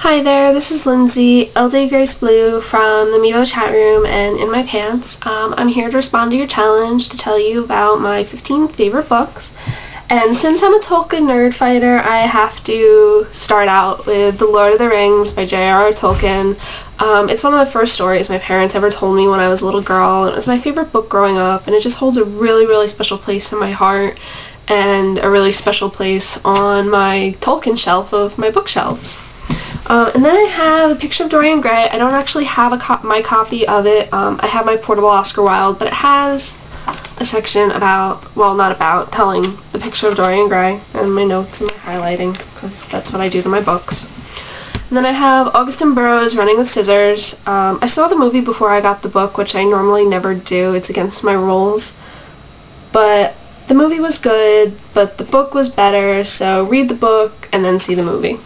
Hi there, this is Lindsay, LD Grace Blue from the Mevo chat room and In My Pants. I'm here to respond to your challenge to tell you about my 15 favorite books. And since I'm a Tolkien nerd fighter, I have to start out with The Lord of the Rings by J.R.R. Tolkien. It's one of the first stories my parents ever told me when I was a little girl, and it was my favorite book growing up, and it just holds a really special place in my heart and a really special place on my Tolkien shelf of my bookshelves. And then I have A Picture of Dorian Gray. I don't actually have my copy of it. I have my portable Oscar Wilde, but it has a section telling the picture of Dorian Gray and my notes and my highlighting, because that's what I do to my books. And then I have Augusten Burroughs' Running with Scissors. I saw the movie before I got the book, which I normally never do. It's against my rules. But the movie was good, but the book was better, so read the book and then see the movie.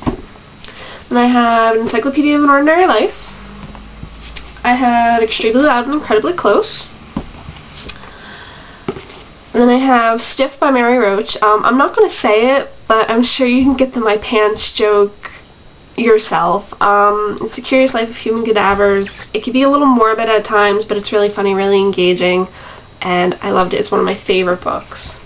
And I have an Encyclopedia of an Ordinary Life. I have Extremely Loud and Incredibly Close. And then I have Stiff by Mary Roach. I'm not going to say it, but I'm sure you can get the My Pants joke yourself. It's A Curious Life of Human Cadavers. It can be a little morbid at times, but it's really funny, really engaging, and I loved it. It's one of my favorite books.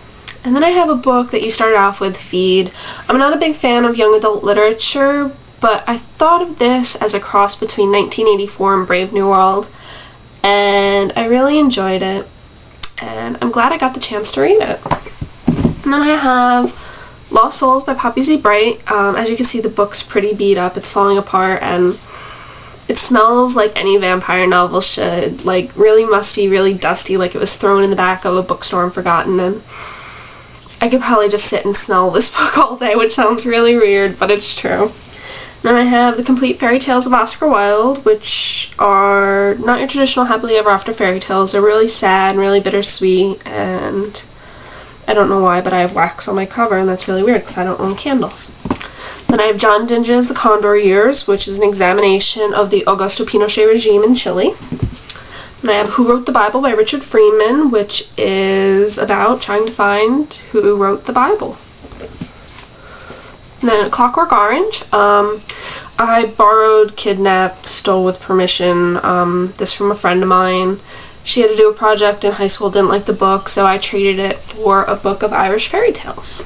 And then I have a book that you started off with, Feed. I'm not a big fan of young adult literature, but I thought of this as a cross between 1984 and Brave New World, and I really enjoyed it, and I'm glad I got the chance to read it. And then I have Lost Souls by Poppy Z. Brite. As you can see, the book's pretty beat up, it's falling apart, and it smells like any vampire novel should, like really musty, really dusty, like it was thrown in the back of a bookstore and forgotten, and I could probably just sit and smell this book all day, which sounds really weird, but it's true. Then I have The Complete Fairy Tales of Oscar Wilde, which are not your traditional happily ever after fairy tales. They're really sad and really bittersweet, and I don't know why, but I have wax on my cover, and that's really weird because I don't own candles. Then I have John Dinge's The Condor Years, which is an examination of the Augusto Pinochet regime in Chile. And I have Who Wrote the Bible by Richard Freeman, which is about trying to find who wrote the Bible. And then Clockwork Orange. I borrowed, kidnapped, stole with permission this from a friend of mine. She had to do a project in high school, didn't like the book, so I traded it for a book of Irish fairy tales.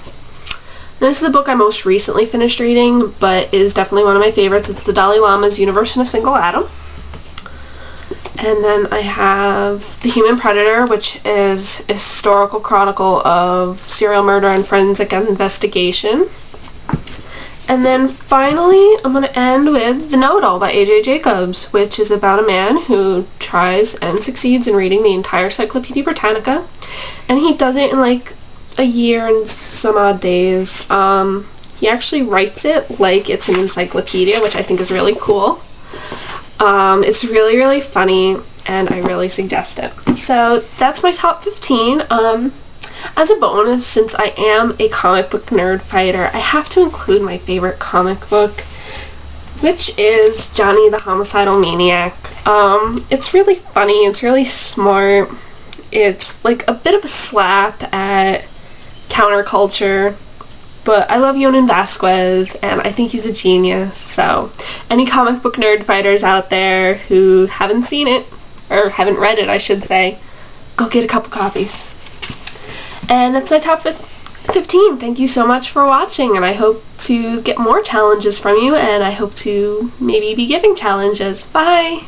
This is the book I most recently finished reading, but is definitely one of my favorites. It's the Dalai Lama's Universe in a Single Atom. And then I have The Human Predator, which is a historical chronicle of serial murder and forensic investigation. And then finally, I'm going to end with The Know-It-All by A.J. Jacobs, which is about a man who tries and succeeds in reading the entire Encyclopedia Britannica, and he does it in like a year and some odd days. He actually writes it like it's an encyclopedia, which I think is really cool. It's really funny, and I really suggest it. So that's my top 15. As a bonus, since I am a comic book nerd fighter, I have to include my favorite comic book, which is Johnny the Homicidal Maniac. It's really funny, it's really smart, it's like a bit of a slap at counterculture, but I love Yonan Vasquez, and I think he's a genius, so any comic book nerd fighters out there who haven't seen it, or haven't read it, I should say, go get a couple copies. And that's my top 15. Thank you so much for watching, and I hope to get more challenges from you, and I hope to maybe be giving challenges. Bye!